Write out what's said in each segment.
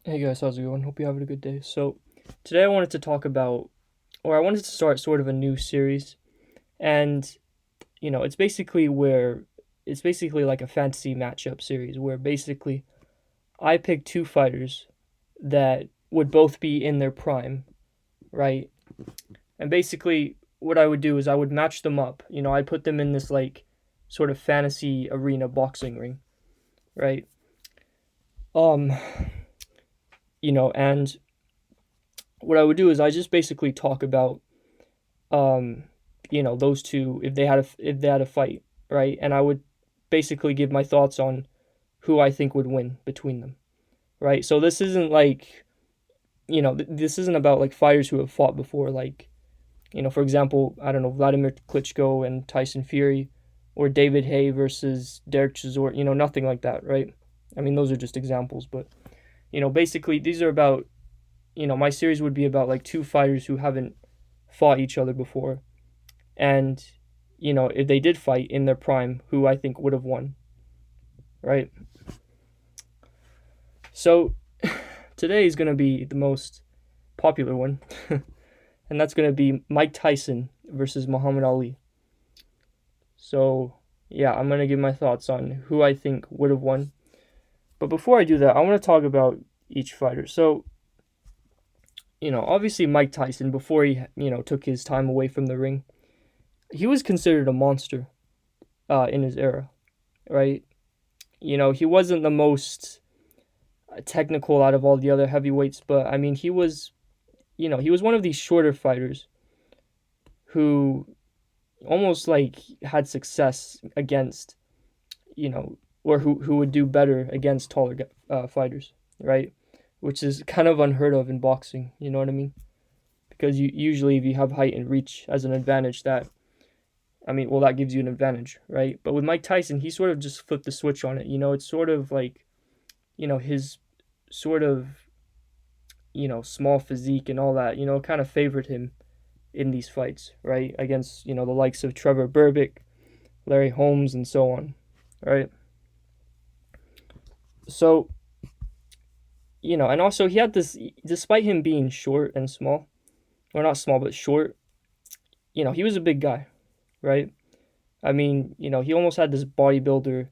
Hey guys, how's it going? Hope you're having a good day. So, today I wanted to talk about, or I wanted to start sort of a new series, and it's basically like a fantasy matchup series where basically I pick two fighters that would both be in their prime, right? And basically, what I would do is I would match them up. I'd put them in this like sort of fantasy arena boxing ring, right? Um, and what I would do is I just basically talk about um, those two if they had a fight, right? And I would basically give my thoughts on who I think would win between them, right? So this isn't like this isn't about like fighters who have fought before, like for example, I don't know, Vladimir Klitschko and Tyson Fury, or David Haye versus Derek Chisora, nothing like that, right? I mean, those are just examples, but basically these are about my series would be about like two fighters who haven't fought each other before, and if they did fight in their prime, who I think would have won, right? So today is going to be the most popular one, and that's going to be Mike Tyson versus Muhammad Ali. So yeah, I'm going to give my thoughts on who I think would have won. But before I do that, I want to talk about each fighter. So obviously Mike Tyson, before he took his time away from the ring, he was considered a monster in his era, right? He wasn't the most technical out of all the other heavyweights, but I mean, he was one of these shorter fighters who almost like had success against, or who would do better against taller fighters, right? Which is kind of unheard of in boxing, you know what I mean? Because usually if you have height and reach as an advantage, that gives you an advantage, right? But with Mike Tyson, he sort of just flipped the switch on it. It's sort of like, his sort of, small physique and all that, kind of favored him in these fights, right? Against, the likes of Trevor Berbick, Larry Holmes, and so on, right? So, and also he had this, despite him being short and small, or not small, but short, he was a big guy, right? I mean, he almost had this bodybuilder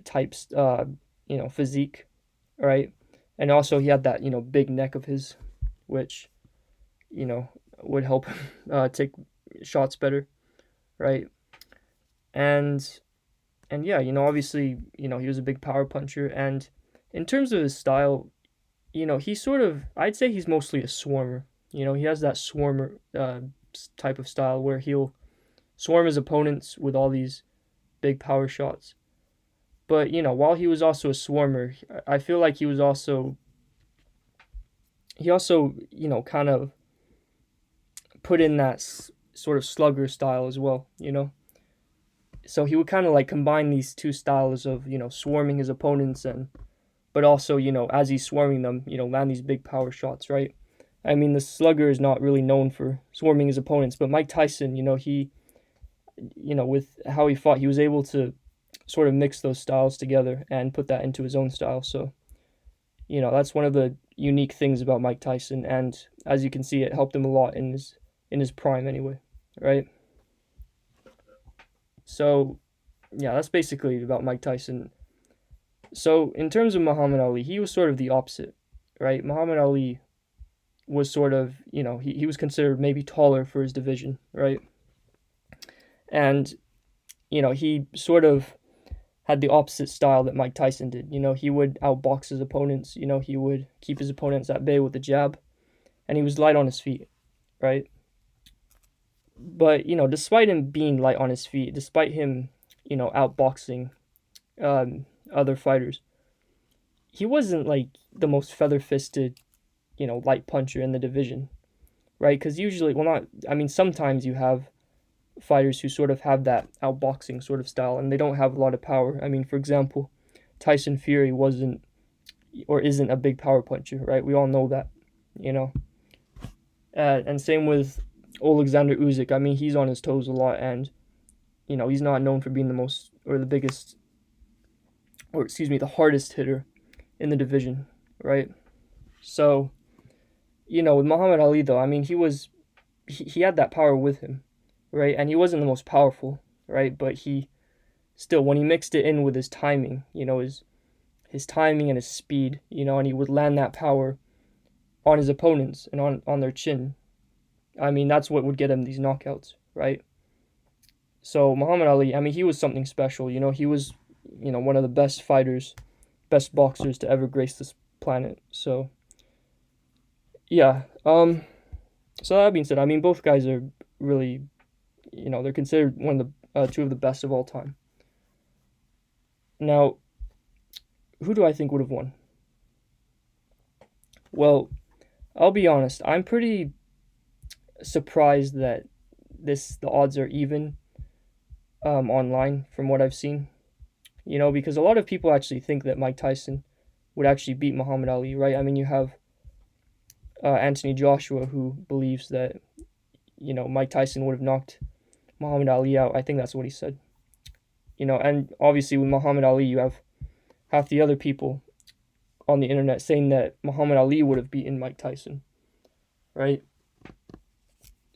type, physique, right? And also he had that, big neck of his, which, you know, would help him take shots better, right? And yeah, obviously, he was a big power puncher. And in terms of his style, he's sort of, I'd say he's mostly a swarmer. He has that swarmer type of style where he'll swarm his opponents with all these big power shots. But, while he was also a swarmer, I feel like he also, kind of put in that sort of slugger style as well. So he would kind of like combine these two styles of, swarming his opponents, and but also, as he's swarming them, land these big power shots, right? I mean, the slugger is not really known for swarming his opponents, but Mike Tyson, with how he fought, he was able to sort of mix those styles together and put that into his own style. So, that's one of the unique things about Mike Tyson, and as you can see, it helped him a lot in his prime anyway, right? So, yeah, that's basically about Mike Tyson. So, in terms of Muhammad Ali, he was sort of the opposite, right? Muhammad Ali was sort of, he was considered maybe taller for his division, right? And, he sort of had the opposite style that Mike Tyson did. He would outbox his opponents, he would keep his opponents at bay with the jab, and he was light on his feet, right? But, despite him being light on his feet, despite him, outboxing other fighters, he wasn't like the most feather fisted, light puncher in the division, right? Because usually, well, not, I mean, sometimes you have fighters who sort of have that outboxing sort of style and they don't have a lot of power. I mean, for example, Tyson Fury wasn't or isn't a big power puncher, right? We all know that, you know. And same with Alexander Usyk. I mean, he's on his toes a lot, and he's not known for being the most or the biggest, or excuse me, the hardest hitter in the division, right? So, with Muhammad Ali though, I mean, he had that power with him, right? And he wasn't the most powerful, right? But he still, when he mixed it in with his timing, his timing and his speed, and he would land that power on his opponents and on their chin. I mean, that's what would get him these knockouts, right? So Muhammad Ali, I mean, he was something special. He was, one of the best fighters, best boxers to ever grace this planet. So yeah. So that being said, I mean, both guys are really, they're considered one of the two of the best of all time. Now, who do I think would have won? Well, I'll be honest. I'm pretty surprised that the odds are even online from what I've seen. Because a lot of people actually think that Mike Tyson would actually beat Muhammad Ali, right? I mean, you have Anthony Joshua who believes that Mike Tyson would have knocked Muhammad Ali out. I think that's what he said. And obviously with Muhammad Ali, you have half the other people on the internet saying that Muhammad Ali would have beaten Mike Tyson, right?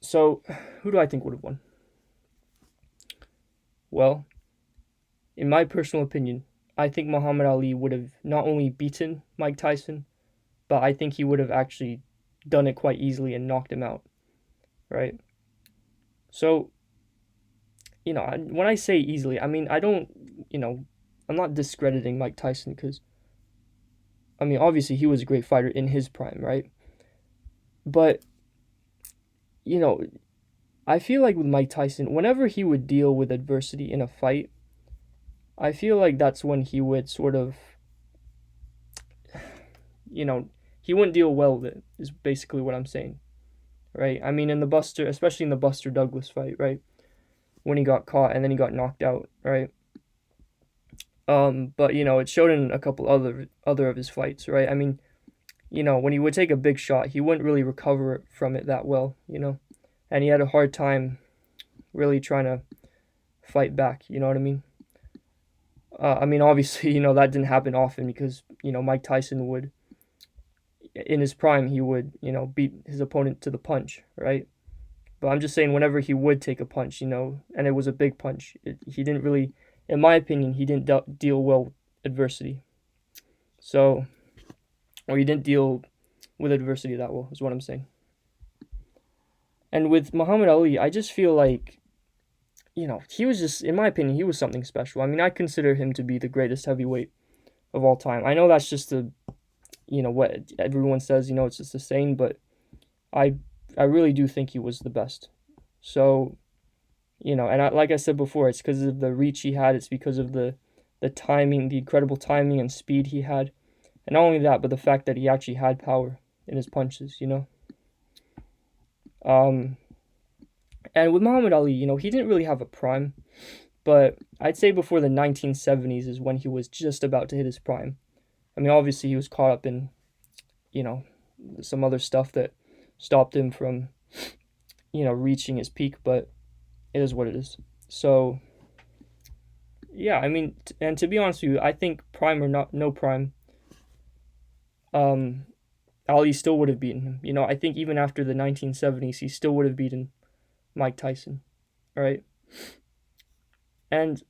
So, who do I think would have won? Well, in my personal opinion, I think Muhammad Ali would have not only beaten Mike Tyson, but I think he would have actually done it quite easily and knocked him out, right? So, when I say easily, I mean, I don't, I'm not discrediting Mike Tyson because, I mean, obviously he was a great fighter in his prime, right? But, you know, I feel like with Mike Tyson, whenever he would deal with adversity in a fight, I feel like that's when he would sort of, he wouldn't deal well with it, is basically what I'm saying, right? I mean, especially in the Buster Douglas fight, right? When he got caught and then he got knocked out, right? But it showed in a couple other of his fights, right? I mean, when he would take a big shot, he wouldn't really recover from it that well, and he had a hard time really trying to fight back. You know what I mean? I mean, obviously, that didn't happen often because Mike Tyson would, in his prime, he would beat his opponent to the punch, right? But I'm just saying, whenever he would take a punch, and it was a big punch, he didn't really, in my opinion, he didn't deal well with adversity. So, or he didn't deal with adversity that well, is what I'm saying. And with Muhammad Ali, I just feel like, he was just, in my opinion, he was something special. I mean, I consider him to be the greatest heavyweight of all time. I know that's just what everyone says, it's just a saying, but I I really do think he was the best. So, and like I said before, it's because of the reach he had. It's because of the timing, the incredible timing and speed he had, and not only that, but the fact that he actually had power in his punches. Um, and with Muhammad Ali, he didn't really have a prime, but I'd say before the 1970s is when he was just about to hit his prime. I mean, obviously he was caught up in, you know, some other stuff that stopped him from, reaching his peak, but it is what it is. So, yeah, I mean, and to be honest with you, I think prime or not, no prime, um, Ali still would have beaten him. I think even after the 1970s, he still would have beaten Mike Tyson, right? And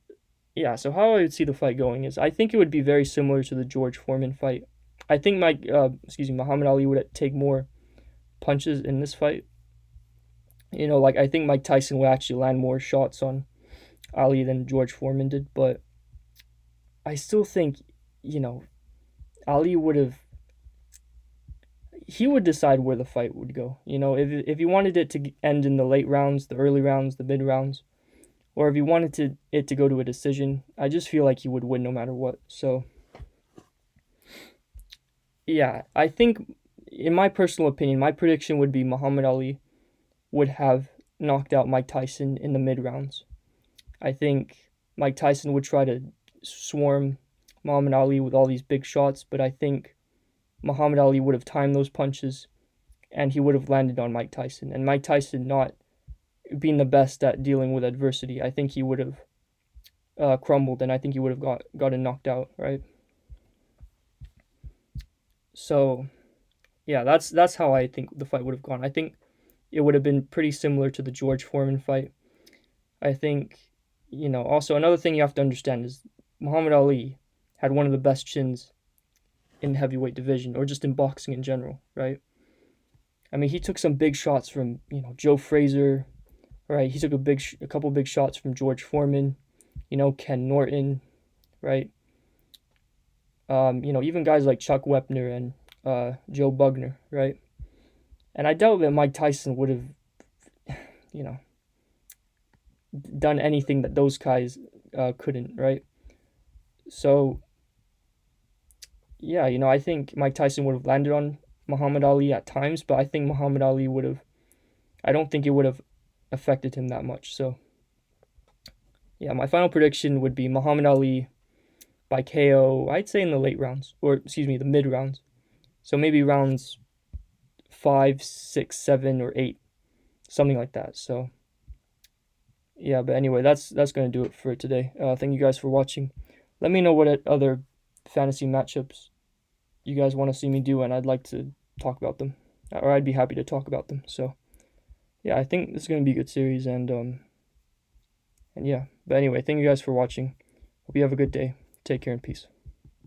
yeah, so how I would see the fight going is I think it would be very similar to the George Foreman fight. I think Muhammad Ali would take more punches in this fight. Like I think Mike Tyson would actually land more shots on Ali than George Foreman did, but I still think, you know, Ali would have he would decide where the fight would go. If he wanted it to end in the late rounds, the early rounds, the mid rounds, or if he wanted it to go to a decision, I just feel like he would win no matter what. So, yeah, I think, in my personal opinion, my prediction would be Muhammad Ali would have knocked out Mike Tyson in the mid rounds. I think Mike Tyson would try to swarm Muhammad Ali with all these big shots, but I think Muhammad Ali would have timed those punches and he would have landed on Mike Tyson. And Mike Tyson not being the best at dealing with adversity, I think he would have crumbled and I think he would have gotten knocked out, right? So, yeah, that's how I think the fight would have gone. I think it would have been pretty similar to the George Foreman fight. I think, also another thing you have to understand is Muhammad Ali had one of the best chins in the heavyweight division or just in boxing in general, right? I mean, he took some big shots from, Joe Frazier, right? He took a couple big shots from George Foreman, Ken Norton, right? Even guys like Chuck Wepner and Joe Bugner, right? And I doubt that Mike Tyson would have, you know, done anything that those guys couldn't, right? So yeah, I think Mike Tyson would have landed on Muhammad Ali at times, but I think Muhammad Ali would have. I don't think it would have affected him that much. So yeah, my final prediction would be Muhammad Ali by KO. I'd say in the late rounds, or excuse me, the mid rounds. So maybe rounds 5, 6, 7, or 8, something like that. So yeah, but anyway, that's gonna do it for today. Thank you guys for watching. Let me know what other fantasy matchups you guys want to see me do, and I'd like to talk about them, or I'd be happy to talk about them. So yeah, I think this is gonna be a good series, and yeah. But anyway, thank you guys for watching. Hope you have a good day. Take care and peace.